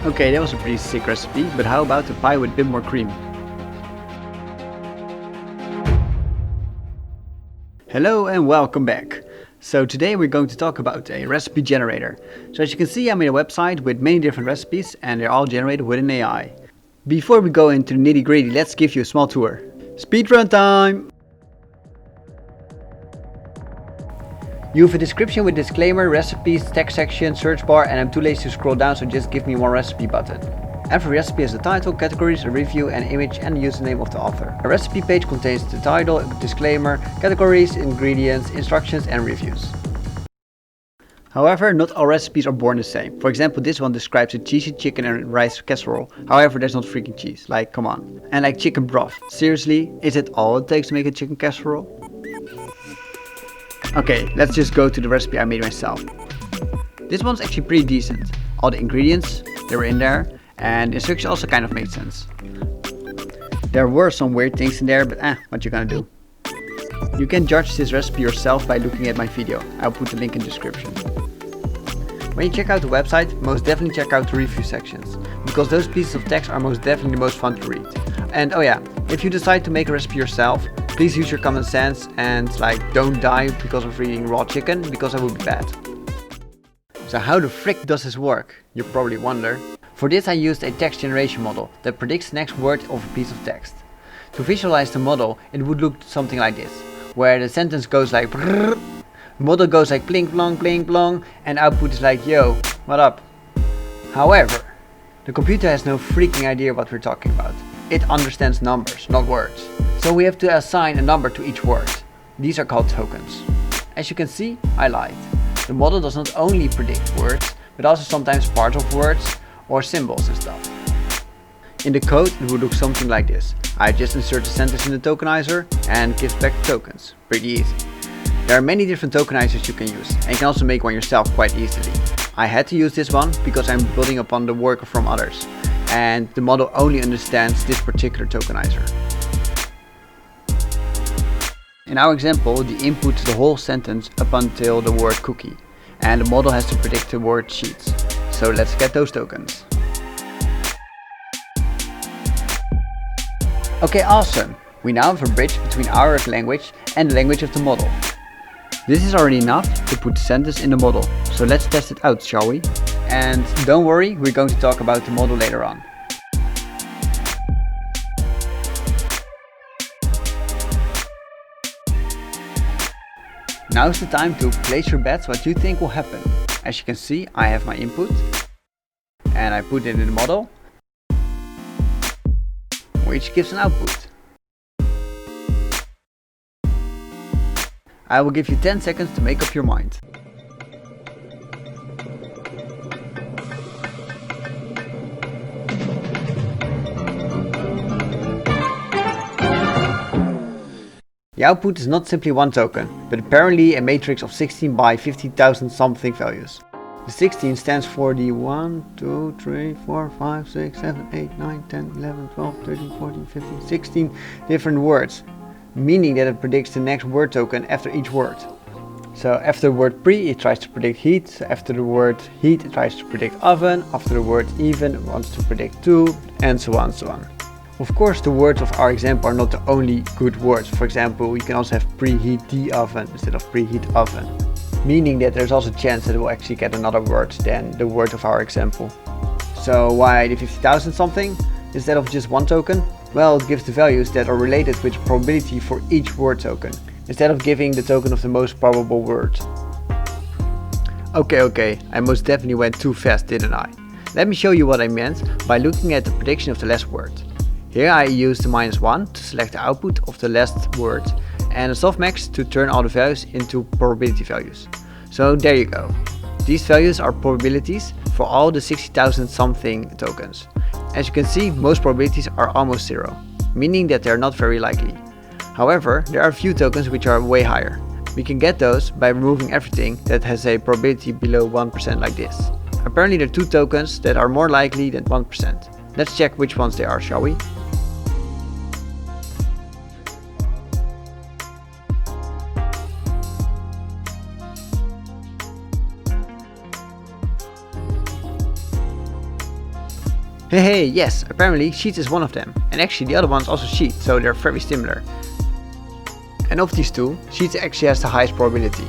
Okay, that was a pretty sick recipe, but how about the pie with a bit more cream? Hello and welcome back. So today we're going to talk about a recipe generator. So as you can see, I made a website with many different recipes and they're all generated with an AI. Before we go into the nitty gritty, let's give you a small tour. Speedrun time! You have a description with disclaimer, recipes, text section, search bar, and I'm too lazy to scroll down, so just give me one recipe button. Every recipe has a title, categories, a review, an image, and the username of the author. A recipe page contains the title, disclaimer, categories, ingredients, instructions, and reviews. However, not all recipes are born the same. For example, this one describes a cheesy chicken and rice casserole. However, there's not freaking cheese. Like, come on. And like chicken broth. Seriously, is it all it takes to make a chicken casserole? Okay, let's just go to the recipe I made myself. This one's actually pretty decent. All the ingredients, they were in there, and the instructions also kind of made sense. There were some weird things in there, but what you gonna do? You can judge this recipe yourself by looking at my video. I'll put the link in the description. When you check out the website, most definitely check out the review sections, because those pieces of text are most definitely the most fun to read. And oh yeah, if you decide to make a recipe yourself, please use your common sense and don't die because of reading raw chicken, because that would be bad. So how the frick does this work? You probably wonder. For this I used a text generation model that predicts the next word of a piece of text. To visualize the model, it would look something like this, where the sentence goes like brrr, the model goes like blink blong, and output is like yo, what up? However, the computer has no freaking idea what we're talking about. It understands numbers, not words. So we have to assign a number to each word. These are called tokens. As you can see, I lied. The model does not only predict words, but also sometimes parts of words or symbols and stuff. In the code, it would look something like this. I just insert the sentence in the tokenizer and gives back the tokens. Pretty easy. There are many different tokenizers you can use, and you can also make one yourself quite easily. I had to use this one because I'm building upon the work from others, and the model only understands this particular tokenizer. In our example, the input is the whole sentence up until the word cookie, and the model has to predict the word sheets. So let's get those tokens. Okay, awesome! We now have a bridge between our language and the language of the model. This is already enough to put the sentence in the model, so let's test it out, shall we? And don't worry, we're going to talk about the model later on. Now's the time to place your bets what you think will happen. As you can see, I have my input and I put it in the model, which gives an output. I will give you 10 seconds to make up your mind. The output is not simply one token, but apparently a matrix of 16 by 50,000 something values. The 16 stands for the 1, 2, 3, 4, 5, 6, 7, 8, 9, 10, 11, 12, 13, 14, 15, 16 different words, meaning that it predicts the next word token after each word. So after the word pre, it tries to predict heat, after the word heat, it tries to predict oven, after the word even, it wants to predict to, and so on, so on. Of course, the words of our example are not the only good words. For example, you can also have preheat the oven instead of preheat oven, meaning that there's also a chance that we'll actually get another word than the word of our example. So why the 50,000 something instead of just one token? Well, it gives the values that are related with the probability for each word token, instead of giving the token of the most probable word. Okay, I most definitely went too fast, didn't I? Let me show you what I meant by looking at the prediction of the last word. Here I used the -1 to select the output of the last word and a softmax to turn all the values into probability values. So there you go. These values are probabilities for all the 60,000 something tokens. As you can see, most probabilities are almost zero, meaning that they are not very likely. However, there are a few tokens which are way higher. We can get those by removing everything that has a probability below 1% like this. Apparently there are two tokens that are more likely than 1%. Let's check which ones they are, shall we? Hey, yes, apparently Sheets is one of them. And actually the other one's also Sheet, so they're very similar. And of these two, Sheets actually has the highest probability.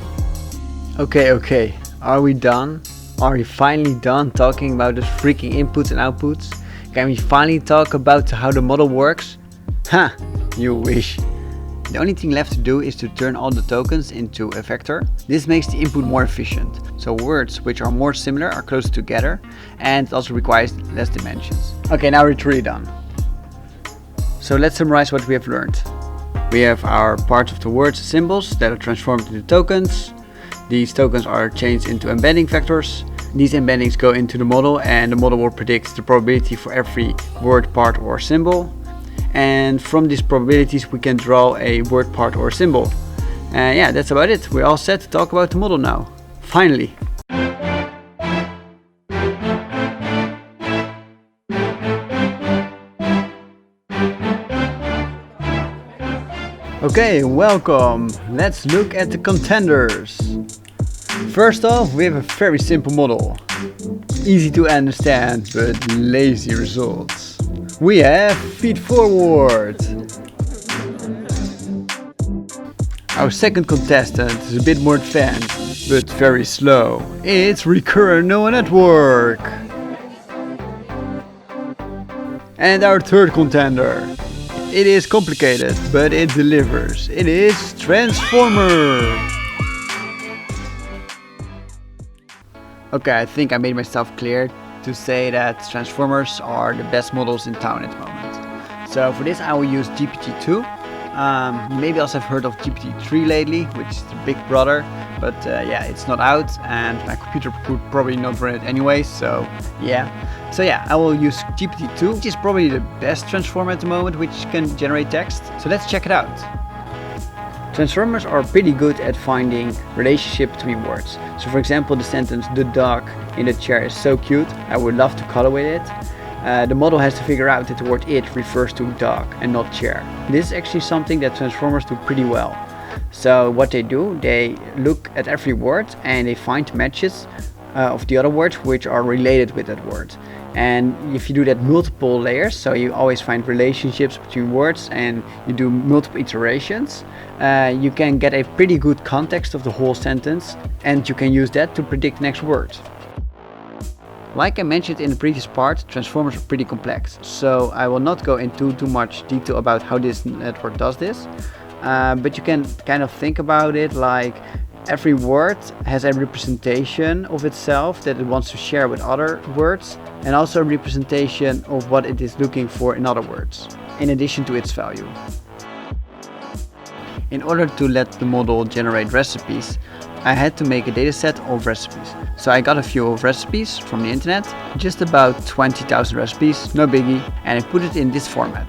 Okay, are we done? Are we finally done talking about the freaking inputs and outputs? Can we finally talk about how the model works? Ha! You wish. The only thing left to do is to turn all the tokens into a vector. This makes the input more efficient. So words which are more similar are closer together, and it also requires less dimensions. Okay, now we're truly done. So let's summarize what we have learned. We have our parts of the words and symbols that are transformed into tokens. These tokens are changed into embedding vectors. These embeddings go into the model, and the model will predict the probability for every word, part or symbol. And from these probabilities we can draw a word, part or symbol. Yeah, that's about it. We're all set to talk about the model now. Finally. Okay, welcome. Let's look at the contenders. First off, we have a very simple model. Easy to understand, but lazy results. We have feed forward. Our second contestant is a bit more advanced, but very slow. It's recurrent neural network. And our third contender. It is complicated, but it delivers. It is Transformer. Okay, I think I made myself clear to say that transformers are the best models in town at the moment. So for this I will use GPT-2. You maybe also have heard of GPT-3 lately, which is the big brother, but yeah, it's not out and my computer would probably not run it anyway, so yeah. So yeah, I will use GPT-2, which is probably the best transformer at the moment, which can generate text. So let's check it out. Transformers are pretty good at finding relationship between words. So for example, the sentence, "the dog in the chair is so cute, I would love to cuddle with it." The model has to figure out that the word "it" refers to dog and not chair. This is actually something that transformers do pretty well. So what they do, they look at every word and they find matches of the other words which are related with that word. And if you do that multiple layers, so you always find relationships between words and you do multiple iterations, you can get a pretty good context of the whole sentence, and you can use that to predict the next word. Like I mentioned in the previous part, transformers are pretty complex, so I will not go into too much detail about how this network does this, but you can kind of think about it like every word has a representation of itself that it wants to share with other words, and also a representation of what it is looking for in other words, in addition to its value. In order to let the model generate recipes, I had to make a dataset of recipes. So I got a few of recipes from the internet, just about 20,000 recipes, no biggie, and I put it in this format,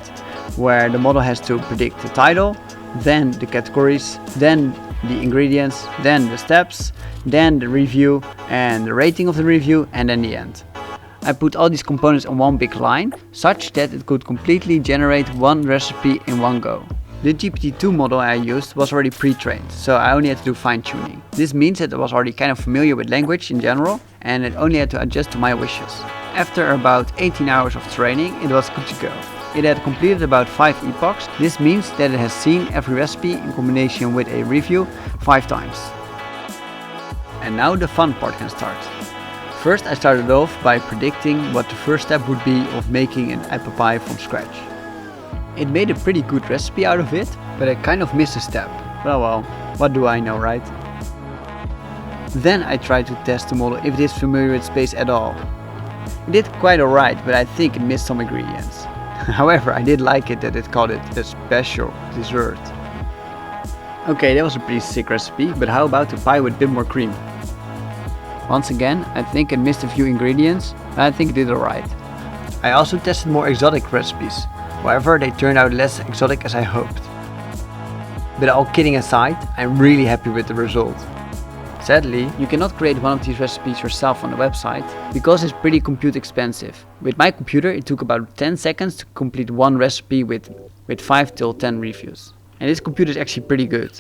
where the model has to predict the title, then the categories, then the ingredients, then the steps, then the review and the rating of the review, and then the end. I put all these components on one big line, such that it could completely generate one recipe in one go. The GPT-2 model I used was already pre-trained, so I only had to do fine-tuning. This means that I was already kind of familiar with language in general, and it only had to adjust to my wishes. After about 18 hours of training, it was good to go. It had completed about 5 epochs. This means that it has seen every recipe in combination with a review 5 times. And now the fun part can start. First I started off by predicting what the first step would be of making an apple pie from scratch. It made a pretty good recipe out of it, but I kind of missed a step. Well, what do I know, right? Then I tried to test the model if it is familiar with space at all. It did quite alright, but I think it missed some ingredients. However, I did like it that it called it a special dessert. Okay, that was a pretty sick recipe, but how about a pie with a bit more cream? Once again, I think it missed a few ingredients, but I think it did alright. I also tested more exotic recipes. However, they turned out less exotic as I hoped. But all kidding aside, I'm really happy with the result. Sadly, you cannot create one of these recipes yourself on the website, because it's pretty compute expensive. With my computer it took about 10 seconds to complete one recipe with 5 till 10 reviews. And this computer is actually pretty good.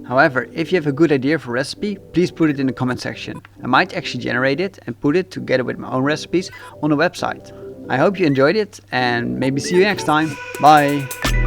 However, if you have a good idea for a recipe, please put it in the comment section. I might actually generate it and put it together with my own recipes on the website. I hope you enjoyed it and maybe see you next time. Bye!